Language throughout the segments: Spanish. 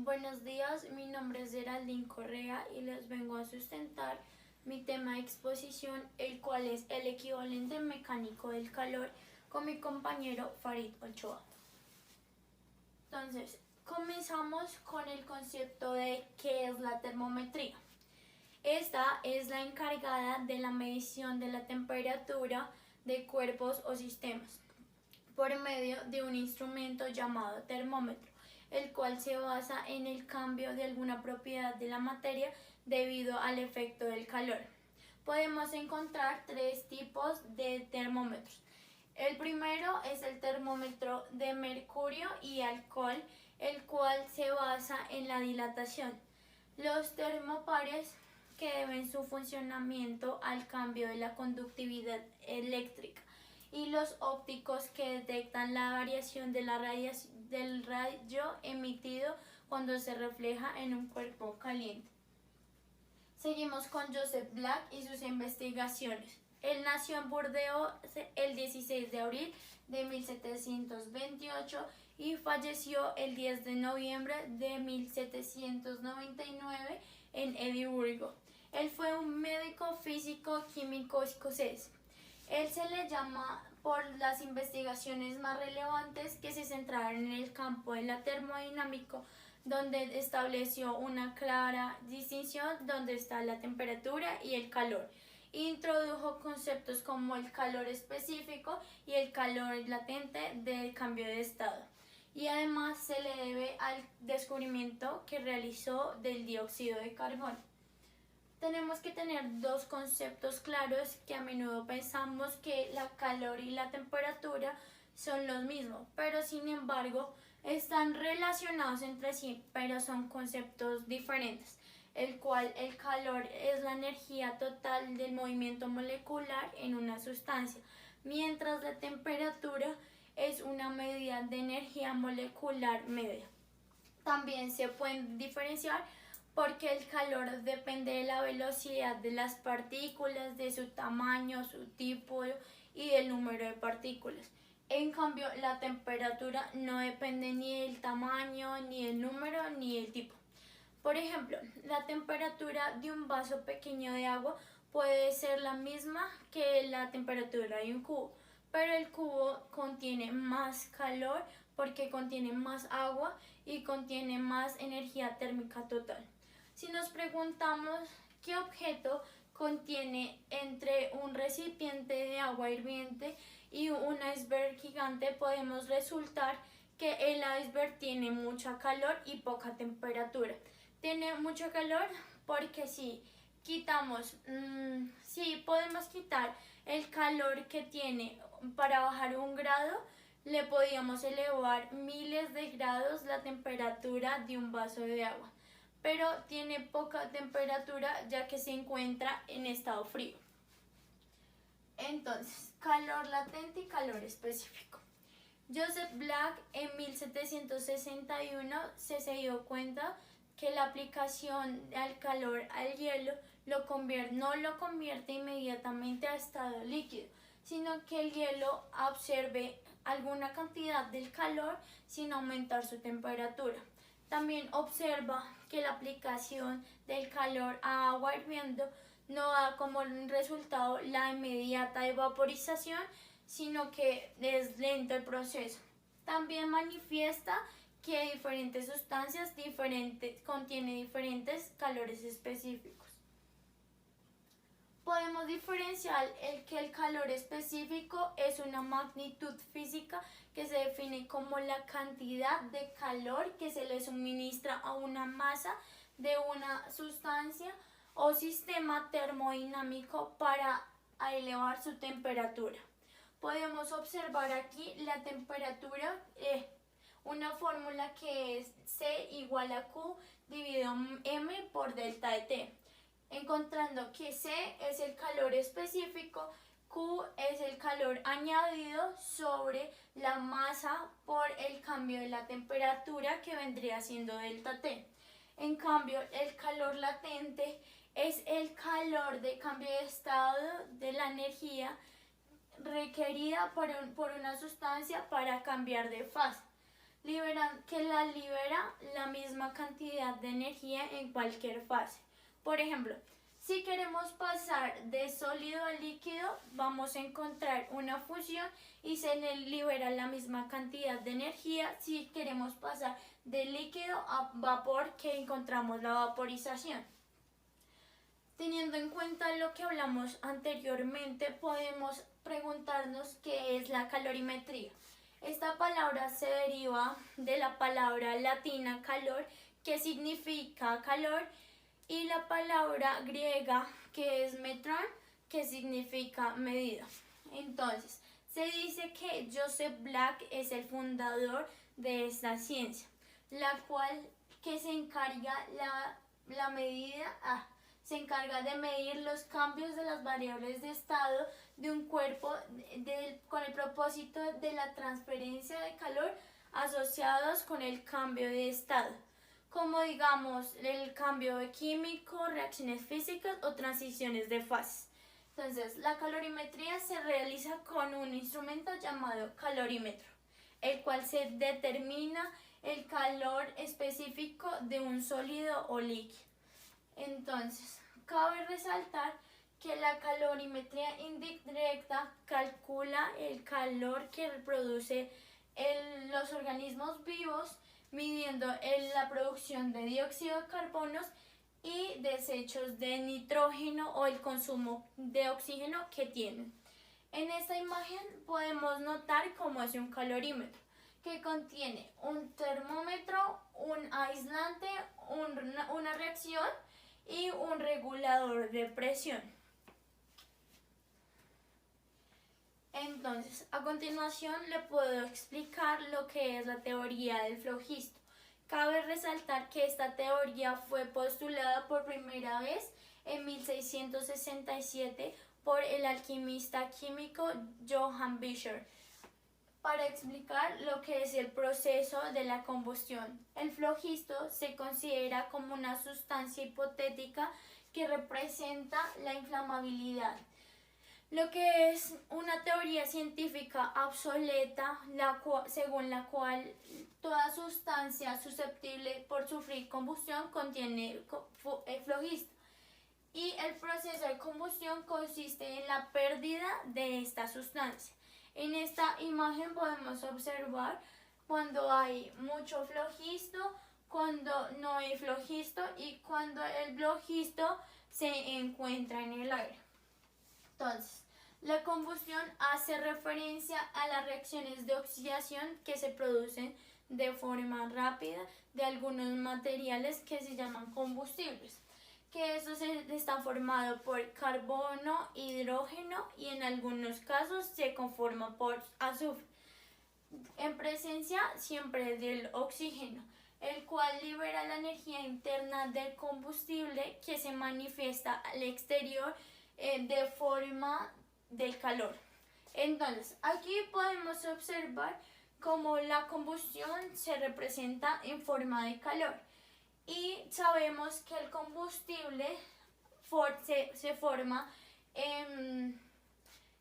Buenos días, mi nombre es Geraldine Correa y les vengo a sustentar mi tema de exposición, el cual es el equivalente mecánico del calor, con mi compañero Farid Ochoa. Entonces, comenzamos con el concepto de qué es la termometría. Esta es la encargada de la medición de la temperatura de cuerpos o sistemas por medio de un instrumento llamado termómetro, el cual se basa en el cambio de alguna propiedad de la materia debido al efecto del calor. Podemos encontrar tres tipos de termómetros. El primero es el termómetro de mercurio y alcohol, el cual se basa en la dilatación. Los termopares que deben su funcionamiento al cambio de la conductividad eléctrica, y los ópticos que detectan la variación de la del rayo emitido cuando se refleja en un cuerpo caliente. Seguimos con Joseph Black y sus investigaciones. Él nació en Burdeos el 16 de abril de 1728 y falleció el 10 de noviembre de 1799 en Edimburgo. Él fue un médico físico químico escocés. Él se le llama por las investigaciones más relevantes que se centraron en el campo de la termodinámica, donde estableció una clara distinción donde está la temperatura y el calor. Introdujo conceptos como el calor específico y el calor latente del cambio de estado. Y además se le debe al descubrimiento que realizó del dióxido de carbono. Tenemos que tener dos conceptos claros que a menudo pensamos que la calor y la temperatura son los mismos, pero sin embargo están relacionados entre sí, pero son conceptos diferentes, el cual el calor es la energía total del movimiento molecular en una sustancia, mientras la temperatura es una medida de energía molecular media. También se pueden diferenciar porque el calor depende de la velocidad de las partículas, de su tamaño, su tipo y del número de partículas. En cambio, la temperatura no depende ni del tamaño, ni del número, ni del tipo. Por ejemplo, la temperatura de un vaso pequeño de agua puede ser la misma que la temperatura de un cubo, pero el cubo contiene más calor porque contiene más agua y contiene más energía térmica total. Si nos preguntamos qué objeto contiene entre un recipiente de agua hirviente y un iceberg gigante, podemos resultar que el iceberg tiene mucha calor y poca temperatura. Tiene mucho calor porque si podemos quitar el calor que tiene para bajar 1 grado, le podíamos elevar miles de grados la temperatura de un vaso de agua, pero tiene poca temperatura ya que se encuentra en estado frío. Entonces, calor latente y calor específico. Joseph Black en 1761 se dio cuenta que la aplicación al calor al hielo no lo convierte inmediatamente a estado líquido, sino que el hielo absorbe alguna cantidad del calor sin aumentar su temperatura. También observa que la aplicación del calor a agua hirviendo no da como resultado la inmediata evaporización, sino que es lento el proceso. También manifiesta que diferentes sustancias contienen diferentes calores específicos. Podemos diferenciar que el calor específico es una magnitud física que se define como la cantidad de calor que se le suministra a una masa de una sustancia o sistema termodinámico para elevar su temperatura. Podemos observar aquí la temperatura, una fórmula que es C igual a Q dividido M por delta de T, encontrando que C es el calor específico, Q es el calor añadido sobre la masa por el cambio de la temperatura, que vendría siendo delta T. En cambio, el calor latente es el calor de cambio de estado de la energía requerida por una sustancia para cambiar de fase. que la libera la misma cantidad de energía en cualquier fase. Por ejemplo, si queremos pasar de sólido a líquido, vamos a encontrar una fusión y se libera la misma cantidad de energía. Si queremos pasar de líquido a vapor, que encontramos la vaporización. Teniendo en cuenta lo que hablamos anteriormente, podemos preguntarnos qué es la calorimetría. Esta palabra se deriva de la palabra latina calor, que significa calor, y la palabra griega, que es metron, que significa medida. Entonces, se dice que Joseph Black es el fundador de esta ciencia, la cual que se encarga se encarga de medir los cambios de las variables de estado de un cuerpo con el propósito de la transferencia de calor asociados con el cambio de estado, como digamos el cambio químico, reacciones físicas o transiciones de fases. Entonces, la calorimetría se realiza con un instrumento llamado calorímetro, el cual se determina el calor específico de un sólido o líquido. Entonces, cabe resaltar que la calorimetría indirecta calcula el calor que produce los organismos vivos, midiendo la producción de dióxido de carbono y desechos de nitrógeno o el consumo de oxígeno que tienen. En esta imagen podemos notar cómo es un calorímetro, que contiene un termómetro, un aislante, una reacción y un regulador de presión. Entonces, a continuación le puedo explicar lo que es la teoría del flogisto. Cabe resaltar que esta teoría fue postulada por primera vez en 1667 por el alquimista químico Johann Fischer, para explicar lo que es el proceso de la combustión. El flogisto se considera como una sustancia hipotética que representa la inflamabilidad, lo que es una teoría científica obsoleta, según la cual toda sustancia susceptible por sufrir combustión contiene flogisto, y el proceso de combustión consiste en la pérdida de esta sustancia. En esta imagen podemos observar cuando hay mucho flogisto, cuando no hay flogisto y cuando el flogisto se encuentra en el aire. Entonces, la combustión hace referencia a las reacciones de oxidación que se producen de forma rápida de algunos materiales que se llaman combustibles, que estos están formados por carbono, hidrógeno y en algunos casos se conforman por azufre, en presencia siempre del oxígeno, el cual libera la energía interna del combustible que se manifiesta al exterior de forma del calor. Entonces, aquí podemos observar cómo la combustión se representa en forma de calor. Y sabemos que el combustible se forma en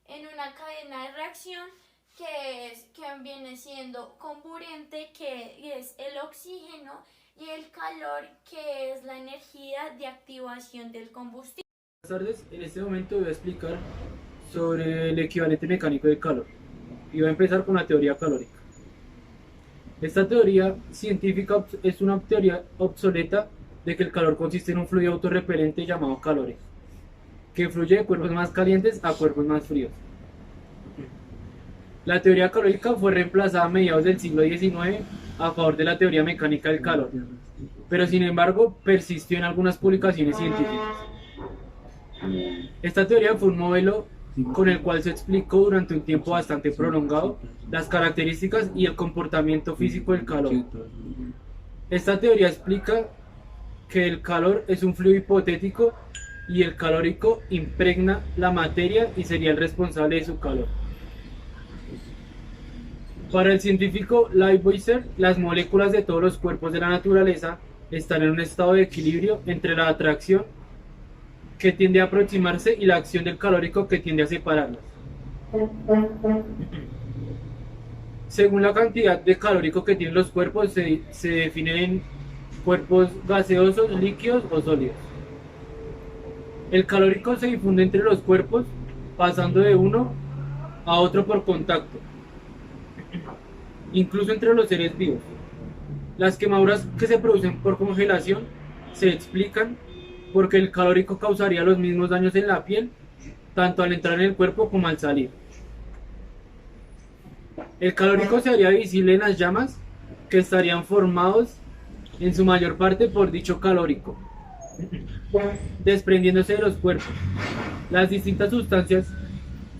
una cadena de reacción que viene siendo comburente, que es el oxígeno, y el calor, que es la energía de activación del combustible. Buenas tardes, en este momento voy a explicar sobre el equivalente mecánico del calor y voy a empezar con la teoría calórica. Esta teoría científica es una teoría obsoleta de que el calor consiste en un fluido autorrepelente llamado calores, que fluye de cuerpos más calientes a cuerpos más fríos. La teoría calórica fue reemplazada a mediados del siglo XIX a favor de la teoría mecánica del calor, pero sin embargo persistió en algunas publicaciones científicas. Esta teoría fue un modelo con el cual se explicó durante un tiempo bastante prolongado las características y el comportamiento físico del calor. Esta teoría explica que el calor es un fluido hipotético y el calórico impregna la materia y sería el responsable de su calor. Para el científico Lavoisier, las moléculas de todos los cuerpos de la naturaleza están en un estado de equilibrio entre la atracción, que tiende a aproximarse, y la acción del calórico, que tiende a separarlas. Según la cantidad de calórico que tienen los cuerpos, se definen en cuerpos gaseosos, líquidos o sólidos. El calórico se difunde entre los cuerpos pasando de uno a otro por contacto, incluso entre los seres vivos. Las quemaduras que se producen por congelación se explican porque el calórico causaría los mismos daños en la piel, tanto al entrar en el cuerpo como al salir. El calórico se haría visible en las llamas, que estarían formados en su mayor parte por dicho calórico, desprendiéndose de los cuerpos. Las distintas sustancias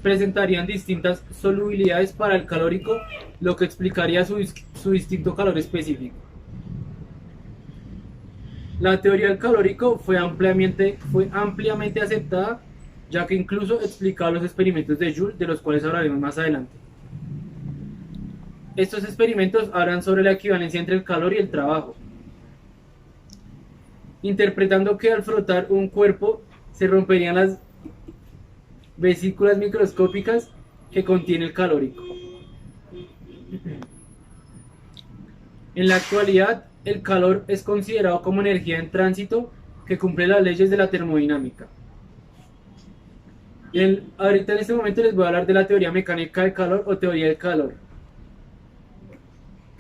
presentarían distintas solubilidades para el calórico, lo que explicaría su distinto calor específico. La teoría del calórico fue ampliamente aceptada, ya que incluso explicaba los experimentos de Joule, de los cuales hablaremos más adelante. Estos experimentos hablan sobre la equivalencia entre el calor y el trabajo, interpretando que al frotar un cuerpo se romperían las vesículas microscópicas que contiene el calórico. En la actualidad, el calor es considerado como energía en tránsito que cumple las leyes de la termodinámica. Ahorita en este momento les voy a hablar de la teoría mecánica del calor o teoría del calor.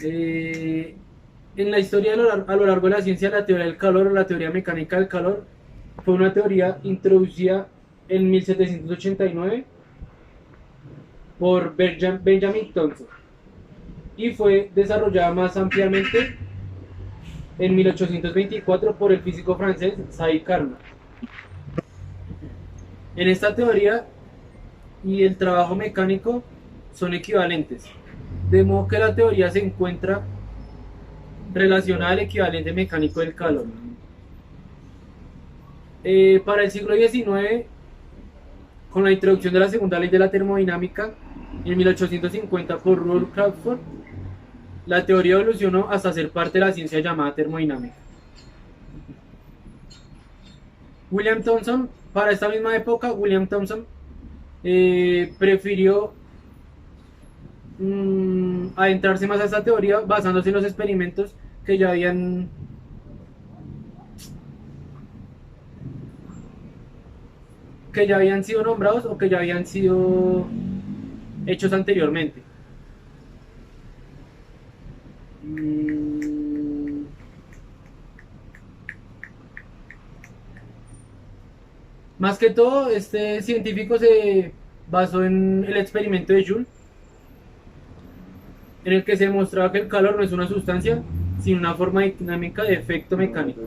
En la historia a lo largo de la ciencia, la teoría del calor o la teoría mecánica del calor fue una teoría introducida en 1789 por Benjamin Thomson y fue desarrollada más ampliamente en 1824 por el físico francés Sadi Carnot. En esta teoría y el trabajo mecánico son equivalentes, de modo que la teoría se encuentra relacionada al equivalente mecánico del calor. Para el siglo XIX, con la introducción de la segunda ley de la termodinámica, en 1850 por Rutherford Crawford, la teoría evolucionó hasta ser parte de la ciencia llamada termodinámica. Para esta misma época, William Thomson prefirió adentrarse más a esta teoría basándose en los experimentos que ya habían sido nombrados o que ya habían sido hechos anteriormente. Más que todo, este científico se basó en el experimento de Joule, en el que se demostraba que el calor no es una sustancia, sino una forma dinámica de efecto mecánico,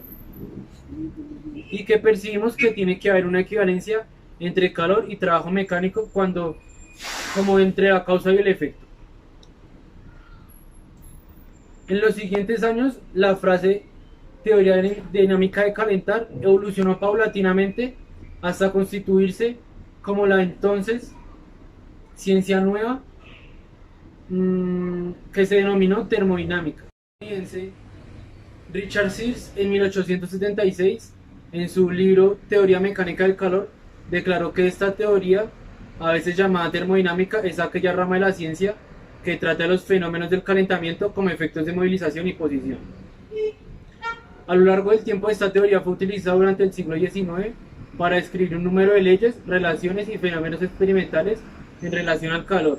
y que percibimos que tiene que haber una equivalencia entre calor y trabajo mecánico como entre la causa y el efecto. En los siguientes años, la frase teoría dinámica de calentar evolucionó paulatinamente hasta constituirse como la entonces ciencia nueva que se denominó termodinámica. Richard Sears, en 1876, en su libro Teoría mecánica del calor, declaró que esta teoría, a veces llamada termodinámica, es aquella rama de la ciencia que trata de los fenómenos del calentamiento como efectos de movilización y posición. A lo largo del tiempo, esta teoría fue utilizada durante el siglo XIX para describir un número de leyes, relaciones y fenómenos experimentales en relación al calor,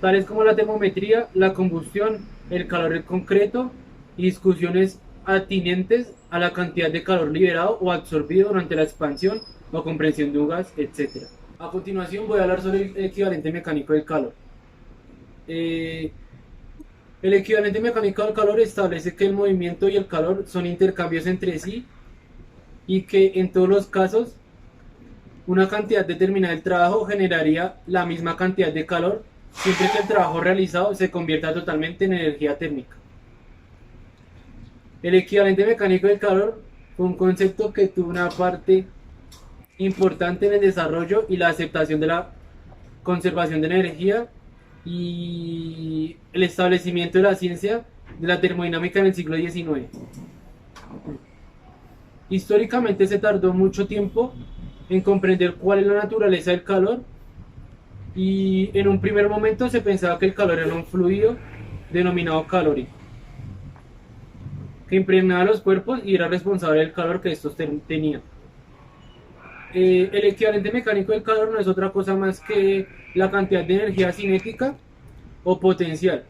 tales como la termometría, la combustión, el calor concreto y discusiones atinentes a la cantidad de calor liberado o absorbido durante la expansión o compresión de un gas, etc. A continuación voy a hablar sobre el equivalente mecánico del calor. El equivalente mecánico del calor establece que el movimiento y el calor son intercambios entre sí y que en todos los casos una cantidad determinada del trabajo generaría la misma cantidad de calor siempre que el trabajo realizado se convierta totalmente en energía térmica. El equivalente mecánico del calor fue un concepto que tuvo una parte importante en el desarrollo y la aceptación de la conservación de energía y el establecimiento de la ciencia de la termodinámica en el siglo XIX. Históricamente se tardó mucho tiempo en comprender cuál es la naturaleza del calor, y en un primer momento se pensaba que el calor era un fluido denominado calórico, que impregnaba los cuerpos y era responsable del calor que estos tenían. El equivalente mecánico del calor no es otra cosa más que la cantidad de energía cinética o potencial,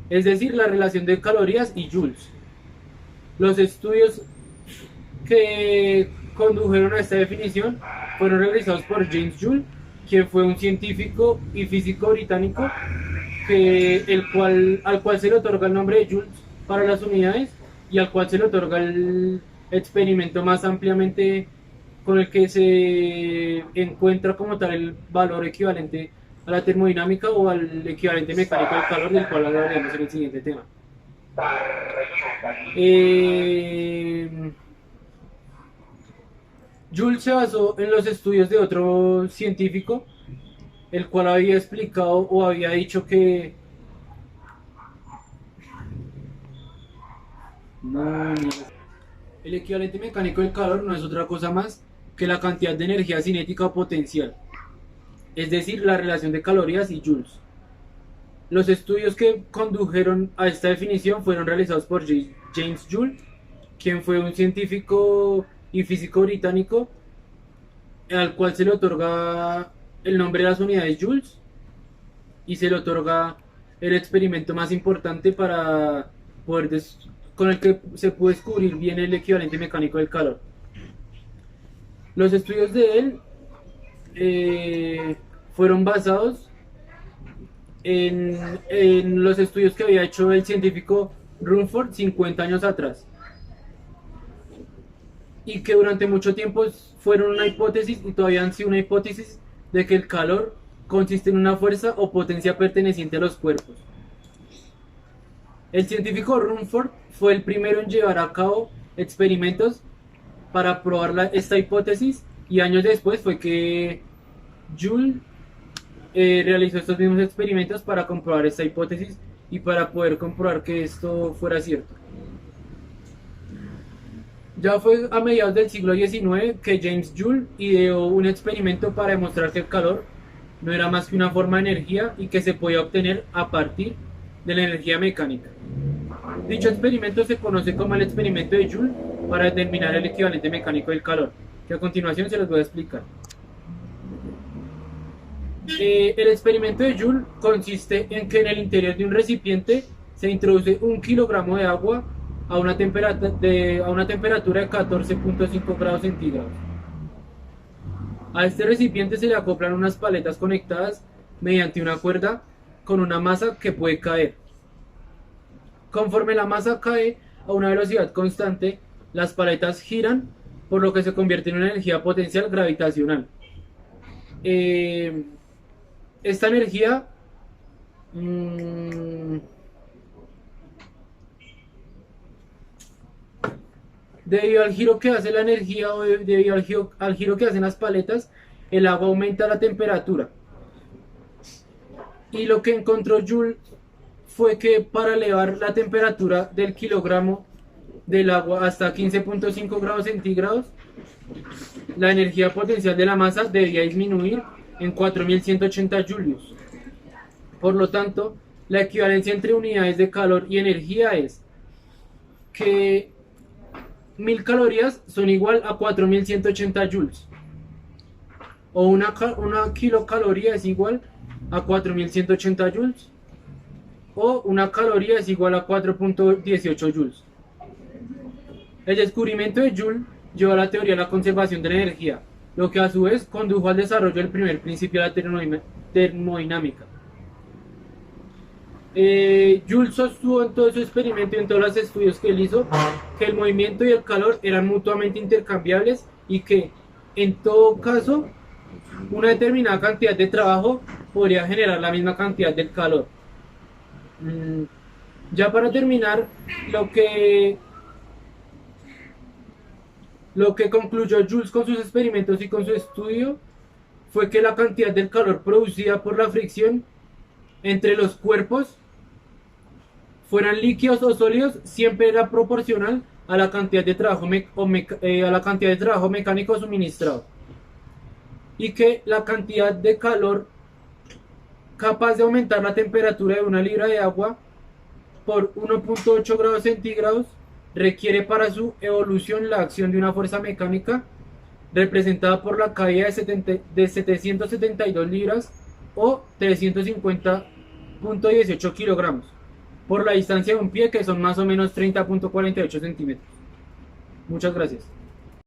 es decir, la relación de calorías y joules. Los estudios que condujeron a esta definición fueron realizados por James Joule, quien fue un científico y físico británico al cual se le otorga el nombre de joules para las unidades y al cual se le otorga el experimento más ampliamente con el que se encuentra como tal el valor equivalente a la termodinámica o al equivalente mecánico del calor, del cual hablaremos en el siguiente tema. Joule se basó en los estudios de otro científico, el cual había explicado o había dicho que el equivalente mecánico del calor no es otra cosa más que la cantidad de energía cinética o potencial, es decir, la relación de calorías y joules. Los estudios que condujeron a esta definición fueron realizados por James Joule, quien fue un científico y físico británico, al cual se le otorga el nombre de las unidades joules y se le otorga el experimento más importante para poder con el que se puede descubrir bien el equivalente mecánico del calor. Los estudios de él fueron basados en los estudios que había hecho el científico Rutherford 50 años atrás, y que durante mucho tiempo fueron una hipótesis y todavía han sido una hipótesis de que el calor consiste en una fuerza o potencia perteneciente a los cuerpos. El científico Rutherford fue el primero en llevar a cabo experimentos para probar esta hipótesis, y años después fue que Joule realizó estos mismos experimentos para comprobar esta hipótesis y para poder comprobar que esto fuera cierto. Ya fue a mediados del siglo XIX que James Joule ideó un experimento para demostrar que el calor no era más que una forma de energía y que se podía obtener a partir de la energía mecánica. Dicho experimento se conoce como el experimento de Joule para determinar el equivalente mecánico del calor, que a continuación se los voy a explicar. El experimento de Joule consiste en que en el interior de un recipiente se introduce 1 kilogramo de agua a una temperatura de 14.5 grados centígrados. A este recipiente se le acoplan unas paletas conectadas mediante una cuerda con una masa que puede caer. Conforme la masa cae a una velocidad constante, las paletas giran, por lo que se convierte en una energía potencial gravitacional. Esta energía debido al giro que hace la energía o debido al giro que hacen las paletas, el agua aumenta la temperatura. Y lo que encontró Joule fue que para elevar la temperatura del kilogramo del agua hasta 15.5 grados centígrados, la energía potencial de la masa debía disminuir en 4180 julios. Por lo tanto, la equivalencia entre unidades de calor y energía es que 1000 calorías son igual a 4180 joules, o una kilocaloría es igual a 4180 joules, o una caloría es igual a 4.18 joules. El descubrimiento de Joule llevó a la teoría de la conservación de la energía, lo que a su vez condujo al desarrollo del primer principio de la termodinámica. Joule sostuvo en todo su experimento y en todos los estudios que él hizo que el movimiento y el calor eran mutuamente intercambiables y que, en todo caso, una determinada cantidad de trabajo podría generar la misma cantidad de calor. Ya para terminar, lo que concluyó Joule con sus experimentos y con su estudio fue que la cantidad del calor producida por la fricción entre los cuerpos, fueran líquidos o sólidos, siempre era proporcional a la cantidad de trabajo mecánico suministrado. y que la cantidad de calor capaz de aumentar la temperatura de una libra de agua por 1.8 grados centígrados requiere para su evolución la acción de una fuerza mecánica representada por la caída de 772 libras o 350.18 kilogramos por la distancia de un pie, que son más o menos 30.48 centímetros. Muchas gracias.